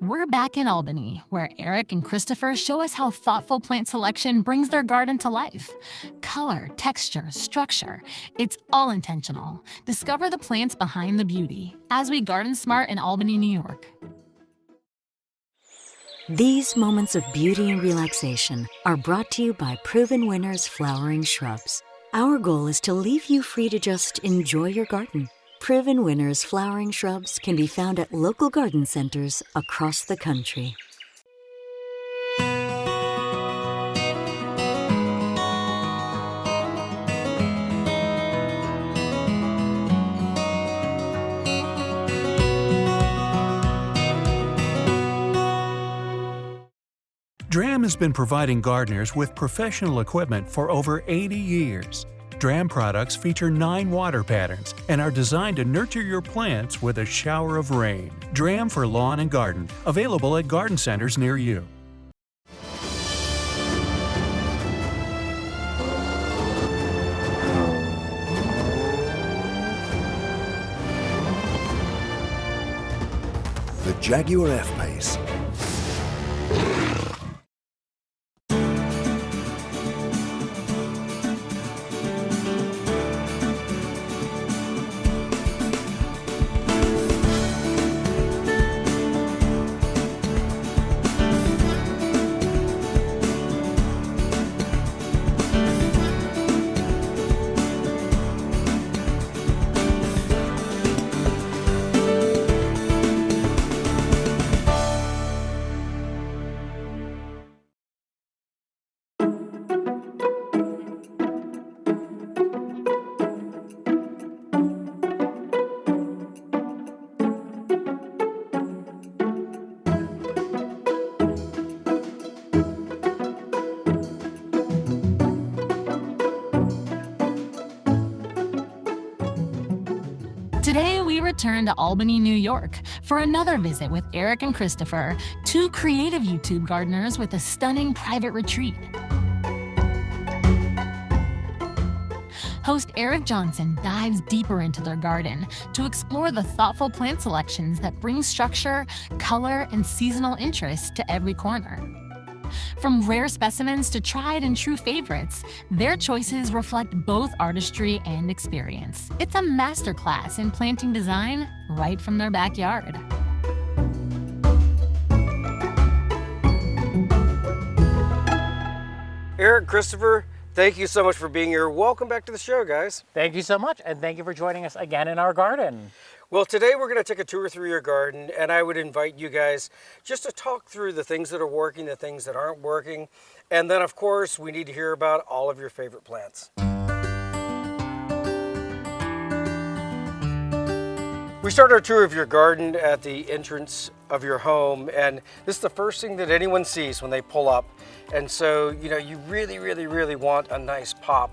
We're back in Albany, where Eric and Christopher show us how thoughtful plant selection brings their garden to life. Color, texture, structure, it's all intentional. Discover the plants behind the beauty as we garden smart in Albany, New York. These moments of beauty and relaxation are brought to you by Proven Winners Flowering Shrubs. Our goal is to leave you free to just enjoy your garden. Proven Winners Flowering Shrubs can be found at local garden centers across the country. Dram has been providing gardeners with professional equipment for over 80 years. Dram products feature 9 water patterns and are designed to nurture your plants with a shower of rain. Dram for lawn and garden, available at garden centers near you. The Jaguar F-Pace. Today, we return to Albany, New York for another visit with Eric and Christopher, 2 creative YouTube gardeners with a stunning private retreat. Host Eric Johnson dives deeper into their garden to explore the thoughtful plant selections that bring structure, color, and seasonal interest to every corner. From rare specimens to tried and true favorites, their choices reflect both artistry and experience. It's a masterclass in planting design right from their backyard. Eric, Christopher, thank you so much for being here. Welcome back to the show, guys. Thank you so much, and thank you for joining us again in our garden. Well, today we're going to take a tour through your garden, and I would invite you guys just to talk through the things that are working, the things that aren't working, and then, of course, we need to hear about all of your favorite plants. We start our tour of your garden at the entrance of your home, and this is the first thing that anyone sees when they pull up. And so, you really want a nice pop.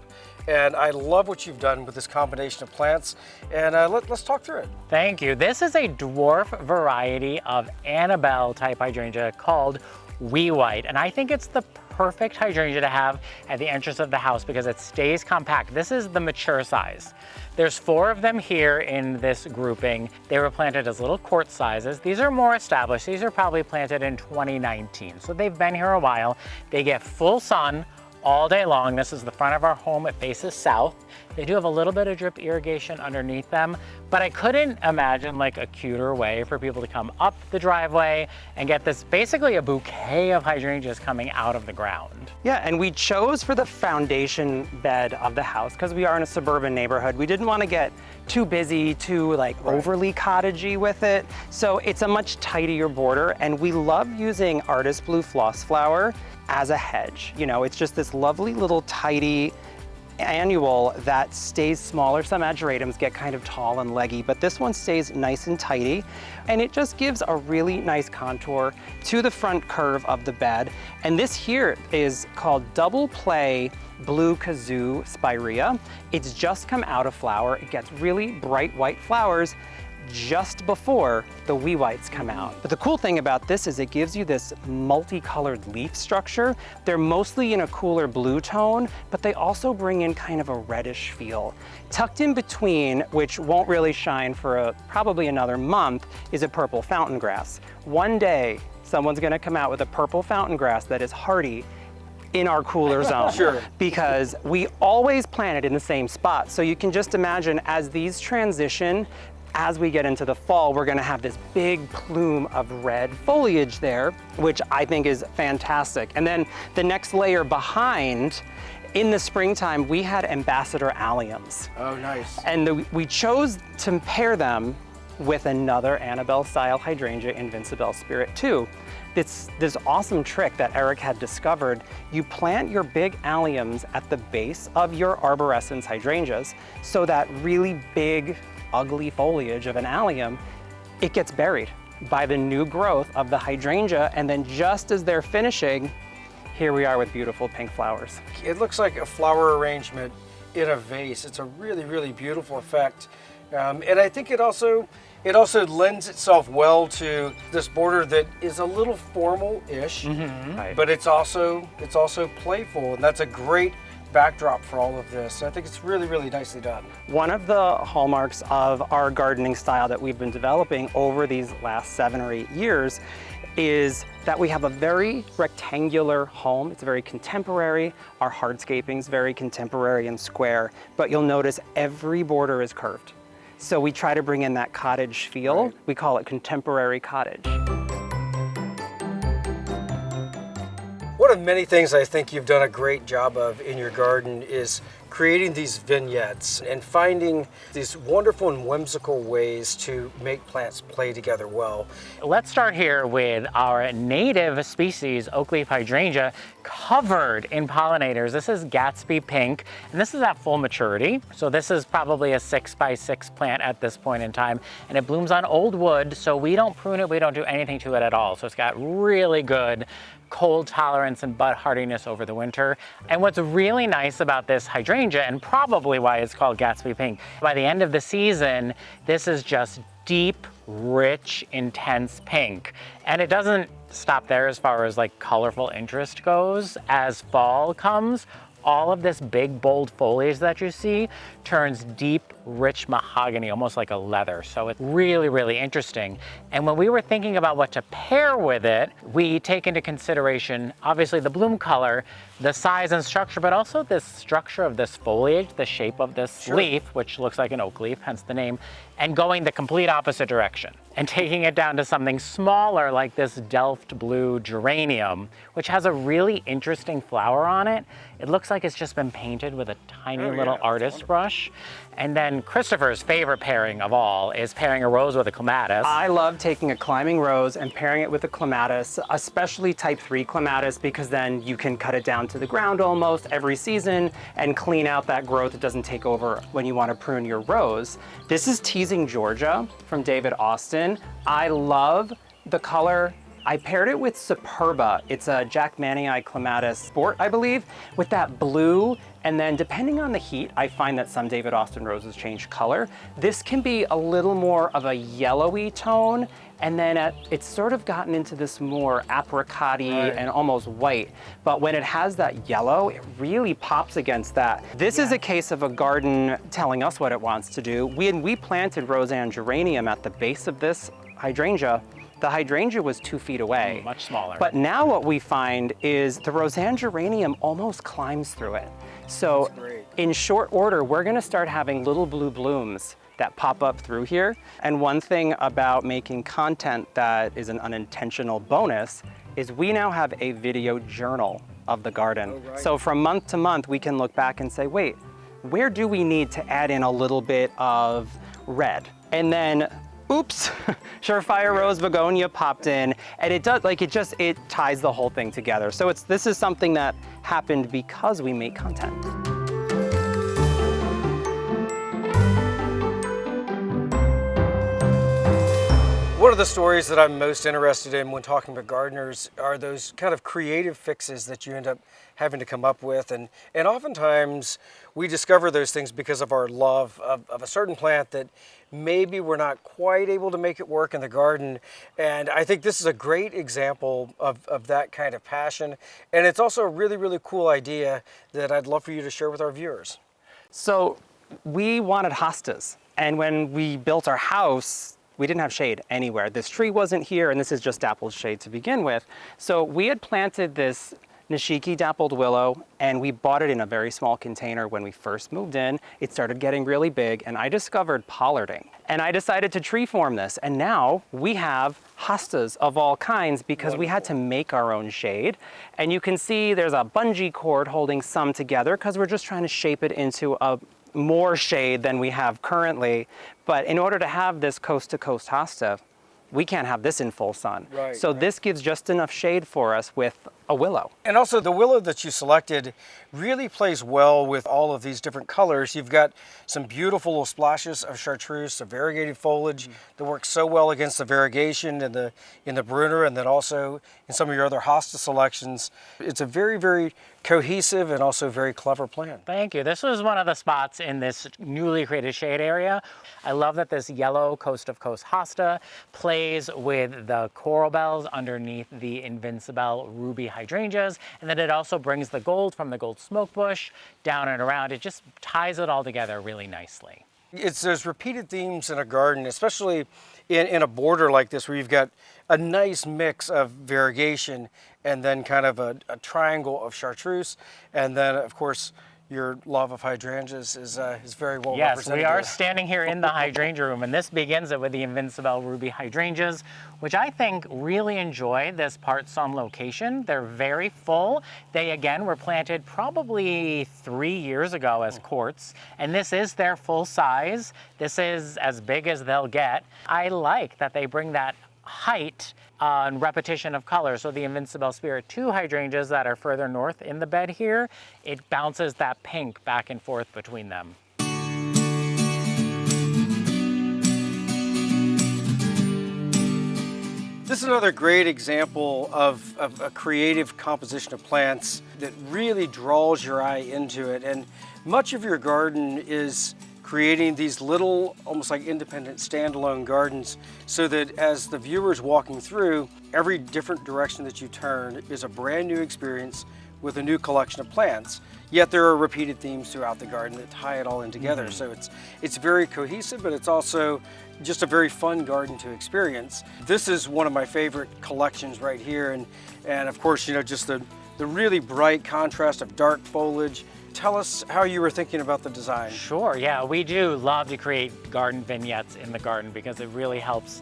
And I love what you've done with this combination of plants. And let's talk through it. Thank you. This is a dwarf variety of Annabelle type hydrangea called Wee White. And I think it's the perfect hydrangea to have at the entrance of the house because it stays compact. This is the mature size. There's 4 of them here in this grouping. They were planted as little quart sizes. These are more established. These are probably planted in 2019. So they've been here a while. They get full sun all day long. This is the front of our home. It faces south. They do have a little bit of drip irrigation underneath them, but I couldn't imagine like a cuter way for people to come up the driveway and get this basically a bouquet of hydrangeas coming out of the ground. Yeah, and we chose for the foundation bed of the house because we are in a suburban neighborhood. We didn't want to get too busy, too overly cottagey with it. So it's a much tidier border, and we love using artist blue floss flower as a hedge. It's just this lovely little tidy annual that stays smaller. Some ageratums get kind of tall and leggy, but this one stays nice and tidy, and it just gives a really nice contour to the front curve of the bed. And this here is called Double Play Blue Kazoo Spirea. It's just come out of flower. It gets really bright white flowers just before the wee whites come out. But the cool thing about this is it gives you this multicolored leaf structure. They're mostly in a cooler blue tone, but they also bring in kind of a reddish feel. Tucked in between, which won't really shine for probably another month, is a purple fountain grass. One day, someone's gonna come out with a purple fountain grass that is hardy in our cooler zone. Sure. Because we always plant it in the same spot. So you can just imagine as these transition, as we get into the fall, we're gonna have this big plume of red foliage there, which I think is fantastic. And then the next layer behind, in the springtime, we had ambassador alliums. Oh, nice. And we chose to pair them with another Annabelle-style hydrangea, Invincibelle Spirit 2. This awesome trick that Eric had discovered. You plant your big alliums at the base of your arborescens hydrangeas so that really big, ugly foliage of an allium, it gets buried by the new growth of the hydrangea, and then just as they're finishing, here we are with beautiful pink flowers. It looks like a flower arrangement in a vase. It's a really, really beautiful effect. And I think it also lends itself well to this border that is a little formal-ish, Right. but it's also playful, and that's a great backdrop for all of this. I think it's really, really nicely done. One of the hallmarks of our gardening style that we've been developing over these last 7 or 8 years is that we have a very rectangular home. It's very contemporary. Our hardscaping is very contemporary and square, but you'll notice every border is curved. So we try to bring in that cottage feel. Right. We call it contemporary cottage. One of many things I think you've done a great job of in your garden is creating these vignettes and finding these wonderful and whimsical ways to make plants play together well. Let's start here with our native species, oak leaf hydrangea, covered in pollinators. This is Gatsby pink, and this is at full maturity. So this is probably a 6x6 plant at this point in time, and it blooms on old wood, so we don't prune it, we don't do anything to it at all. So it's got really good cold tolerance and bud hardiness over the winter. And what's really nice about this hydrangea, and probably why it's called Gatsby pink, by the end of the season, this is just deep, rich, intense pink. And it doesn't stop there as far as like colorful interest goes. As fall comes, all of this big, bold foliage that you see turns deep, rich mahogany, almost like a leather. So it's really, really interesting. And when we were thinking about what to pair with it, we take into consideration, obviously the bloom color, the size and structure, but also this structure of this foliage, the shape of this leaf, which looks like an oak leaf, hence the name, and going the complete opposite direction and taking it down to something smaller like this Delft blue geranium, which has a really interesting flower on it. It looks like it's just been painted with a tiny little artist brush. And then Christopher's favorite pairing of all is pairing a rose with a clematis. I love taking a climbing rose and pairing it with a clematis, especially type 3 clematis, because then you can cut it down to the ground almost every season and clean out that growth. It doesn't take over when you want to prune your rose. This is Teasing Georgia from David Austin. I love the color. I paired it with Superba. It's a Jackmanii clematis sport, I believe, with that blue. And then depending on the heat, I find that some David Austin roses change color. This can be a little more of a yellowy tone. And then it's sort of gotten into this more apricot-y and almost white. But when it has that yellow, it really pops against that. This is a case of a garden telling us what it wants to do. We planted Roseanne geranium at the base of this hydrangea. The hydrangea was 2 feet away. Much smaller. But now what we find is the Roseanne geranium almost climbs through it. So in short order, we're gonna start having little blue blooms that pop up through here. And one thing about making content that is an unintentional bonus is we now have a video journal of the garden. So from month to month, we can look back and say, wait, where do we need to add in a little bit of red? And then oops, Surefire Rose Begonia popped in, and it does, like, it ties the whole thing together. So this is something that happened because we make content. One one of the stories that I'm most interested in when talking about gardeners are those kind of creative fixes that you end up having to come up with. And oftentimes we discover those things because of our love of a certain plant that maybe we're not quite able to make it work in the garden. And I think this is a great example of that kind of passion. And it's also a really, really cool idea that I'd love for you to share with our viewers. So we wanted hostas. And when we built our house, we didn't have shade anywhere. This tree wasn't here, and this is just dappled shade to begin with. So we had planted this Nishiki dappled willow, and we bought it in a very small container when we first moved in. It started getting really big, and I discovered pollarding. And I decided to tree form this, and now we have hostas of all kinds because we had to make our own shade. And you can see there's a bungee cord holding some together because we're just trying to shape it into a more shade than we have currently. But in order to have this coast-to-coast hosta, we can't have this in full sun. So this gives just enough shade for us with a willow. And also the willow that you selected really plays well with all of these different colors. You've got some beautiful little splashes of chartreuse, a variegated foliage that works so well against the variegation in the Brunner, and then also in some of your other hosta selections. It's a very, very cohesive and also very clever plant. Thank you. This was one of the spots in this newly created shade area. I love that this yellow coast of coast hosta plays with the coral bells underneath the Invincible ruby hydrangeas, and then it also brings the gold from the gold smoke bush down and around. It just ties it all together really nicely. It's those repeated themes in a garden, especially in a border like this where you've got a nice mix of variegation and then kind of a triangle of chartreuse, and then of course your love of hydrangeas is very well represented. Yes, we are standing here in the hydrangea room, and this begins it with the Invincible ruby hydrangeas, which I think really enjoy this part sun location. They're very full. They, again, were planted probably 3 years ago as quartz, and this is their full size. This is as big as they'll get. I like that they bring that height and repetition of color. So the Invincible Spirit 2 hydrangeas that are further north in the bed here, it bounces that pink back and forth between them. This is another great example of a creative composition of plants that really draws your eye into it. And much of your garden is creating these little, almost like independent standalone gardens, so that as the viewer's walking through, every different direction that you turn is a brand new experience with a new collection of plants. Yet there are repeated themes throughout the garden that tie it all in together. So it's very cohesive, but it's also just a very fun garden to experience. This is one of my favorite collections right here, and of course, you know, just the really bright contrast of dark foliage. Tell us how you were thinking about the design. Sure, yeah, we do love to create garden vignettes in the garden because it really helps.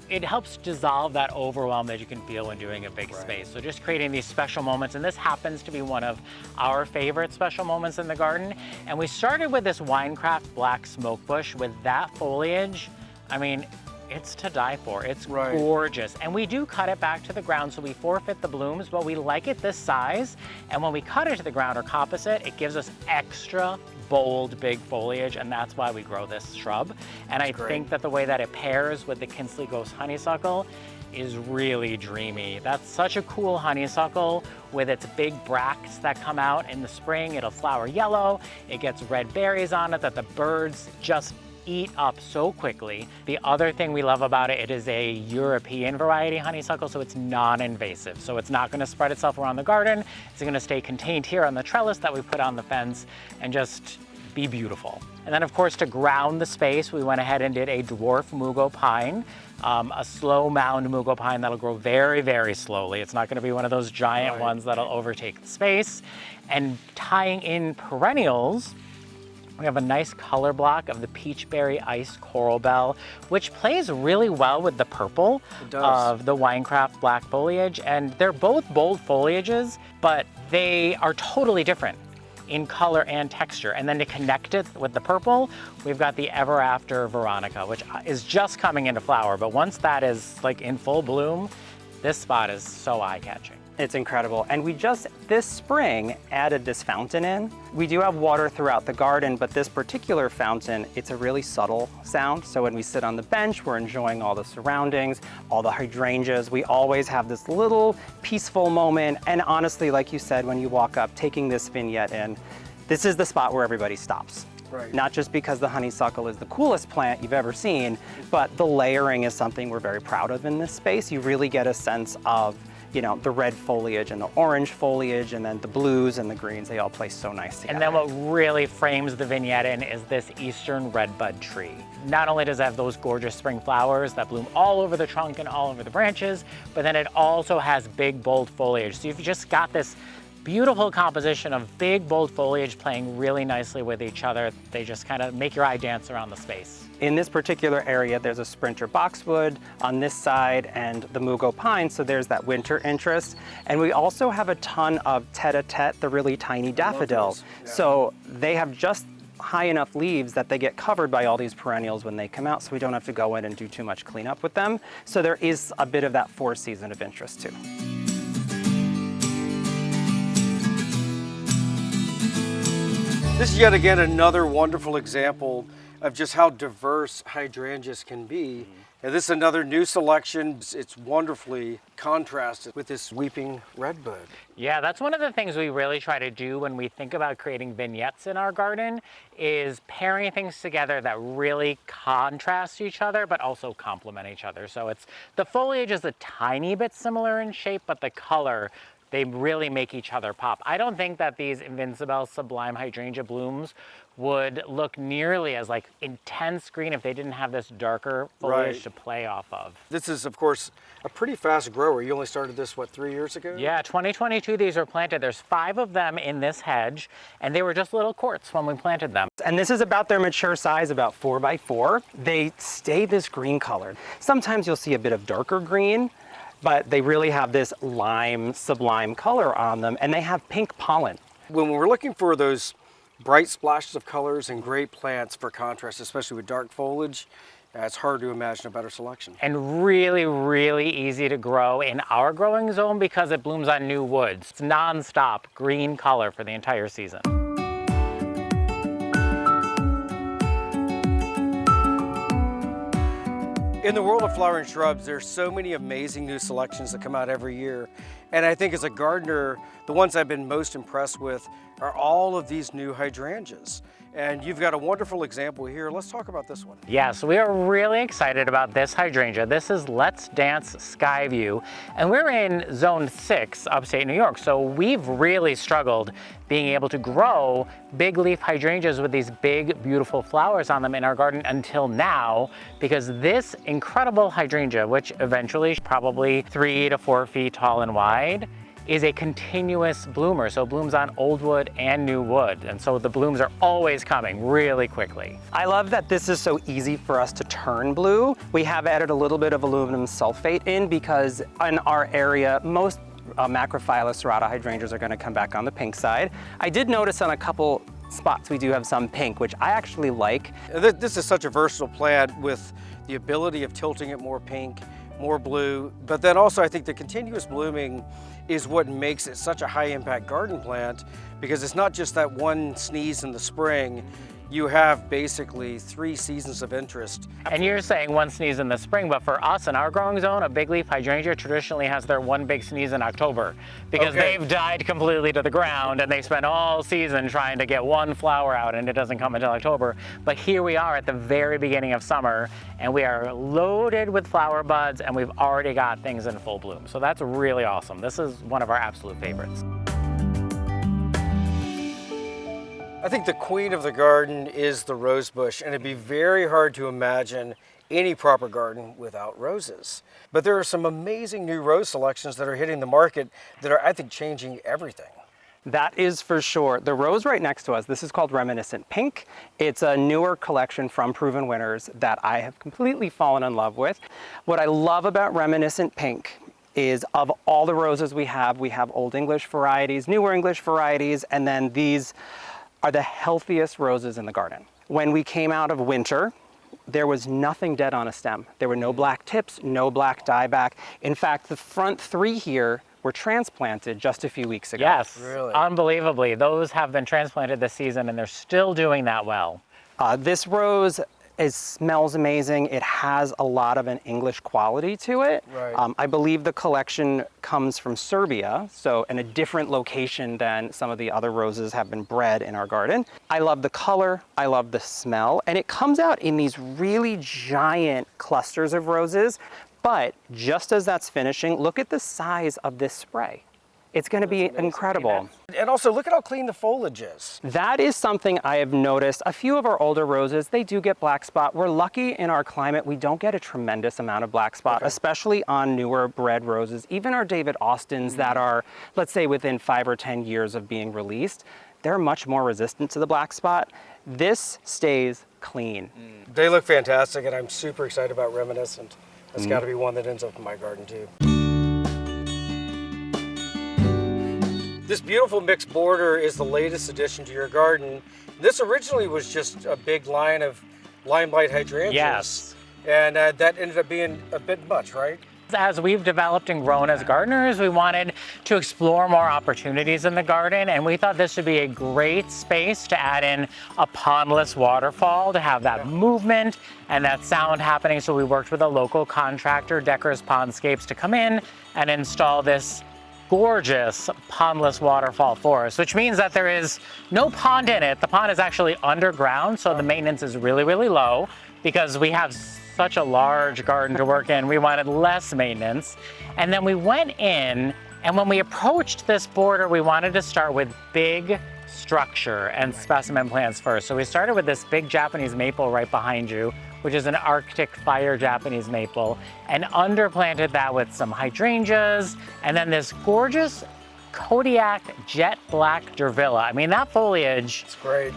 It helps dissolve that overwhelm that you can feel when doing a big space. So just creating these special moments, and this happens to be one of our favorite special moments in the garden. And we started with this Winecraft black smoke bush with that foliage. I mean, it's to die for. It's gorgeous. And we do cut it back to the ground, so we forfeit the blooms, but we like it this size. And when we cut it to the ground or coppice it, it gives us extra bold, big foliage, and that's why we grow this shrub. And I think that the way that it pairs with the Kinsley Ghost honeysuckle is really dreamy. That's such a cool honeysuckle with its big bracts that come out in the spring. It'll flower yellow. It gets red berries on it that the birds just eat up so quickly. The other thing we love about it, it is a European variety honeysuckle, so it's non-invasive. So it's not gonna spread itself around the garden. It's gonna stay contained here on the trellis that we put on the fence and just be beautiful. And then of course, to ground the space, we went ahead and did a dwarf mugo pine, a slow mound mugo pine that'll grow very, very slowly. It's not gonna be one of those giant ones that'll overtake the space. And tying in perennials, we have a nice color block of the Peachberry Ice Coral Bell, which plays really well with the purple of the Winecraft black foliage. And they're both bold foliages, but they are totally different in color and texture. And then to connect it with the purple, we've got the Ever After Veronica, which is just coming into flower. But once that is like in full bloom, this spot is so eye-catching. It's incredible. And we just, this spring, added this fountain in. We do have water throughout the garden, but this particular fountain, it's a really subtle sound. So when we sit on the bench, we're enjoying all the surroundings, all the hydrangeas. We always have this little peaceful moment. And honestly, like you said, when you walk up, taking this vignette in, this is the spot where everybody stops. Right. Not just because the honeysuckle is the coolest plant you've ever seen, but the layering is something we're very proud of in this space. You really get a sense of, you know, the red foliage and the orange foliage, and then the blues and the greens, they all play so nice together. And then what really frames the vignette in is this eastern redbud tree. Not only does it have those gorgeous spring flowers that bloom all over the trunk and all over the branches, but then it also has big, bold foliage. So you've just got this beautiful composition of big, bold foliage playing really nicely with each other. They just kind of make your eye dance around the space. In this particular area, there's a sprinter boxwood on this side and the mugo pine, so there's that winter interest. And we also have a ton of tete-a-tete, the really tiny daffodils. Yeah. So they have just high enough leaves that they get covered by all these perennials when they come out, so we don't have to go in and do too much cleanup with them. So there is a bit of that four-season of interest too. This is yet again another wonderful example of just how diverse hydrangeas can be. And this is another new selection. It's wonderfully contrasted with this weeping redbud. Yeah, that's one of the things we really try to do when we think about creating vignettes in our garden, is pairing things together that really contrast each other but also complement each other. So it's, the foliage is a tiny bit similar in shape, but the color, they really make each other pop. I don't think that these Invincible Sublime Hydrangea blooms would look nearly as like intense green if they didn't have this darker foliage Right. to play off of. This is, of course, a pretty fast grower. You only started this, what, 3 years ago? Yeah, 2022 these were planted. There's 5 of them in this hedge, and they were just little quarts when we planted them. And this is about their mature size, about 4 by 4. They stay this green color. Sometimes you'll see a bit of darker green, but they really have this lime sublime color on them, and they have pink pollen. When we're looking for those bright splashes of colors and great plants for contrast, especially with dark foliage, it's hard to imagine a better selection. And really, really easy to grow in our growing zone because it blooms on new woods. It's non-stop green color for the entire season. In the world of flowering shrubs, there's so many amazing new selections that come out every year. And I think as a gardener, the ones I've been most impressed with are all of these new hydrangeas. And you've got a wonderful example here. Let's talk about this one. Yeah, so we are really excited about this hydrangea. This is Let's Dance Skyview, and we're in zone 6, upstate New York. So we've really struggled being able to grow big leaf hydrangeas with these big, beautiful flowers on them in our garden until now, because this incredible hydrangea, which eventually probably 3 to 4 feet tall and wide, is a continuous bloomer, so it blooms on old wood and new wood, and so the blooms are always coming really quickly. I love that this is so easy for us to turn blue. We have added a little bit of aluminum sulfate in because in our area, most macrophylla serrata hydrangeas are going to come back on the pink side. I did notice on a couple spots we do have some pink, which I actually like. This is such a versatile plant with the ability of tilting it more pink, more blue, but then also I think the continuous blooming is what makes it such a high impact garden plant, because it's not just that one sneeze in the spring. You have basically 3 seasons of interest. And you're saying one sneeze in the spring, but for us in our growing zone, a big leaf hydrangea traditionally has their one big sneeze in October, because they've died completely to the ground and they spend all season trying to get one flower out and it doesn't come until October. But here we are at the very beginning of summer and we are loaded with flower buds and we've already got things in full bloom. So that's really awesome. This is one of our absolute favorites. I think the queen of the garden is the rose bush, and it'd be very hard to imagine any proper garden without roses. But there are some amazing new rose selections that are hitting the market that are, I think, changing everything. That is for sure. The rose right next to us, this is called Reminiscent Pink. It's a newer collection from Proven Winners that I have completely fallen in love with. What I love about Reminiscent Pink is of all the roses we have Old English varieties, newer English varieties, and then these are the healthiest roses in the garden. When we came out of winter, there was nothing dead on a stem. There were no black tips, no black dieback. In fact, the front 3 here were transplanted just a few weeks ago. Yes, Really? unbelievably. Those have been transplanted this season and they're still doing that well. This rose smells amazing. It has a lot of an English quality to it. Right. I believe the collection comes from Serbia, so in a different location than some of the other roses have been bred in our garden. I love the color, I love the smell, and it comes out in these really giant clusters of roses. But just as that's finishing, look at the size of this spray. It's going to be incredible. And also, look at how clean the foliage is. That is something I have noticed. A few of our older roses, they do get black spot. We're lucky in our climate, we don't get a tremendous amount of black spot, especially on newer bred roses. Even our David Austins that are, let's say, within 5 or 10 years of being released, they're much more resistant to the black spot. This stays clean. They look fantastic, and I'm super excited about Reminiscent. That's got to be one that ends up in my garden too. This beautiful mixed border is the latest addition to your garden. This originally was just a big line of limelight hydrangeas. Yes. And that ended up being a bit much, right? As we've developed and grown as gardeners, we wanted to explore more opportunities in the garden, and we thought this would be a great space to add in a pondless waterfall to have that movement and that sound happening. So we worked with a local contractor, Decker's Pondscapes, to come in and install this gorgeous pondless waterfall for us, which means that there is no pond in it. The pond is actually underground, so the maintenance is really, really low because we have such a large garden to work in. We wanted less maintenance. And then we went in, and when we approached this border, we wanted to start with big structure and specimen plants first. So we started with this big Japanese maple right behind you, which is an Arctic fire Japanese maple, and underplanted that with some hydrangeas, and then this gorgeous Kodiak jet black Durvilla. I mean, that foliage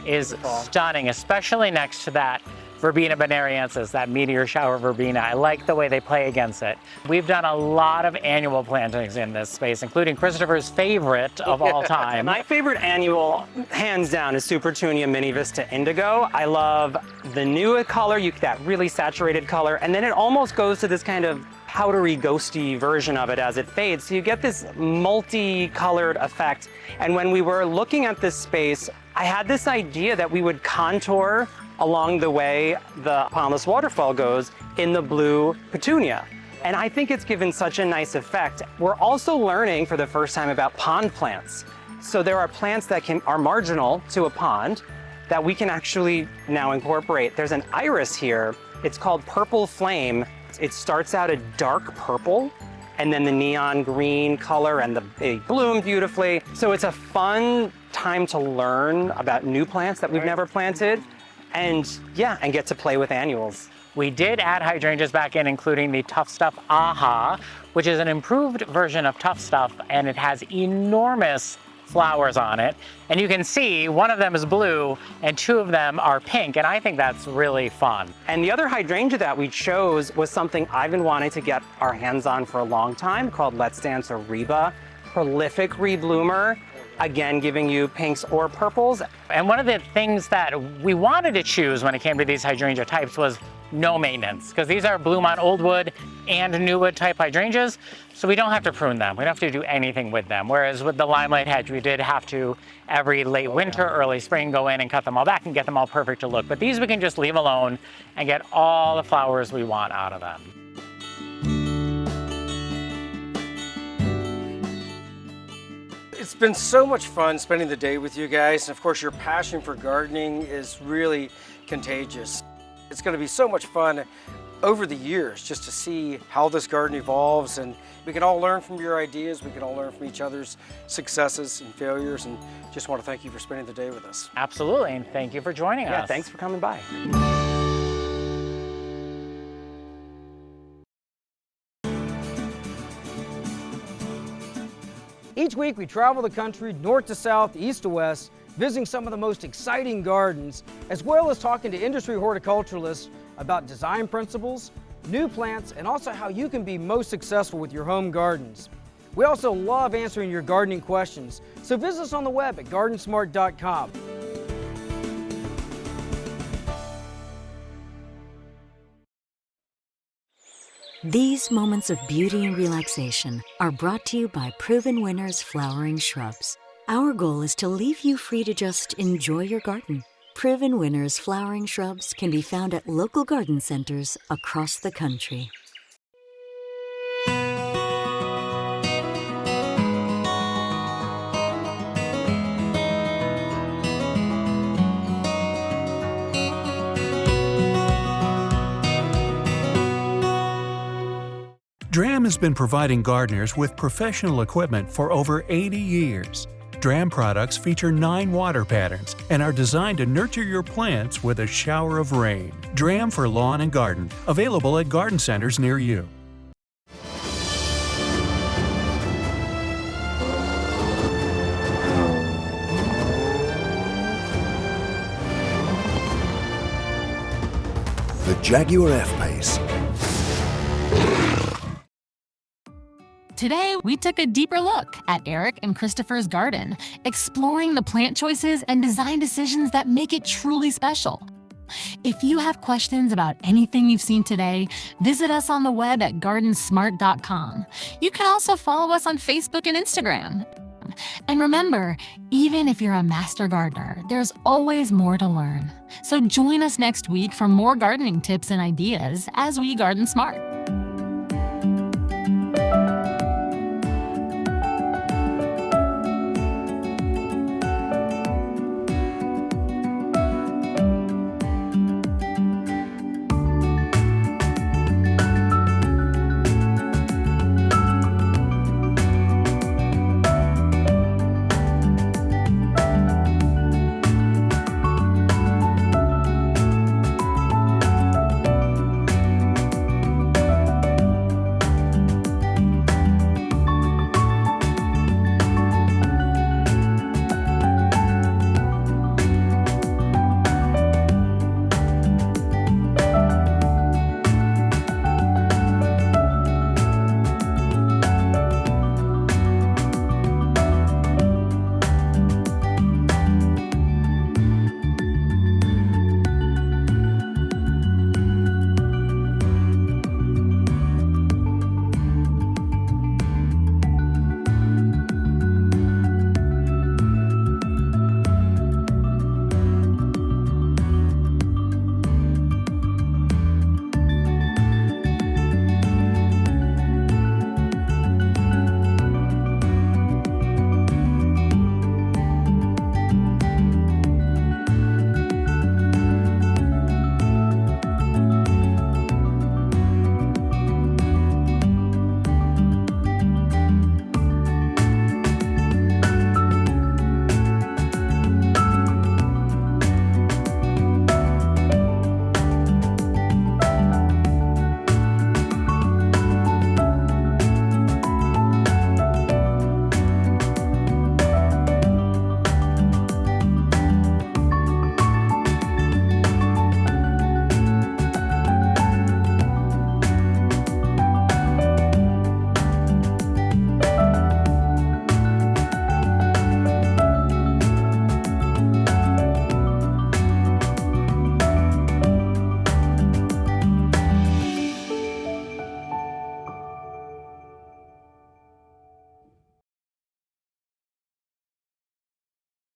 is stunning, especially next to that Verbena bonariensis, that meteor shower verbena. I like the way they play against it. We've done a lot of annual plantings in this space, including Christopher's favorite of all time. My favorite annual, hands down, is Supertunia Mini Vista Indigo. I love the new color, that really saturated color, and then it almost goes to this kind of powdery, ghosty version of it as it fades. So you get this multicolored effect. And when we were looking at this space, I had this idea that we would contour along the way the pondless waterfall goes in the blue petunia. And I think it's given such a nice effect. We're also learning for the first time about pond plants. So there are plants that are marginal to a pond that we can actually now incorporate. There's an iris here. It's called Purple Flame. It starts out a dark purple, and then the neon green color, and they bloom beautifully. So it's a fun time to learn about new plants that we've never planted. And get to play with annuals. We did add hydrangeas back in, including the Tough Stuff Aha, which is an improved version of Tough Stuff, and it has enormous flowers on it. And you can see one of them is blue and 2 of them are pink, and I think that's really fun. And the other hydrangea that we chose was something I've been wanting to get our hands on for a long time, called Let's Dance Ariba. Prolific rebloomer. Again, giving you pinks or purples. And one of the things that we wanted to choose when it came to these hydrangea types was no maintenance, because these are bloom on old wood and new wood type hydrangeas, so we don't have to prune them. We don't have to do anything with them. Whereas with the limelight hedge, we did have to, every late winter, early spring, go in and cut them all back and get them all perfect to look. But these we can just leave alone and get all the flowers we want out of them. It's been so much fun spending the day with you guys. And of course, your passion for gardening is really contagious. It's going to be so much fun over the years just to see how this garden evolves, and we can all learn from your ideas. We can all learn from each other's successes and failures, and just want to thank you for spending the day with us. Absolutely, and thank you for joining us. Yeah, thanks for coming by. Each week we travel the country north to south, east to west, visiting some of the most exciting gardens, as well as talking to industry horticulturalists about design principles, new plants, and also how you can be most successful with your home gardens. We also love answering your gardening questions, so visit us on the web at GardenSMART.com. These moments of beauty and relaxation are brought to you by Proven Winners Flowering Shrubs. Our goal is to leave you free to just enjoy your garden. Proven Winners Flowering Shrubs can be found at local garden centers across the country. DRAM has been providing gardeners with professional equipment for over 80 years. DRAM products feature 9 water patterns and are designed to nurture your plants with a shower of rain. DRAM for lawn and garden, available at garden centers near you. The Jaguar F-Pace. Today, we took a deeper look at Eric and Christopher's garden, exploring the plant choices and design decisions that make it truly special. If you have questions about anything you've seen today, visit us on the web at GardenSMART.com. You can also follow us on Facebook and Instagram. And remember, even if you're a master gardener, there's always more to learn. So join us next week for more gardening tips and ideas as we garden smart.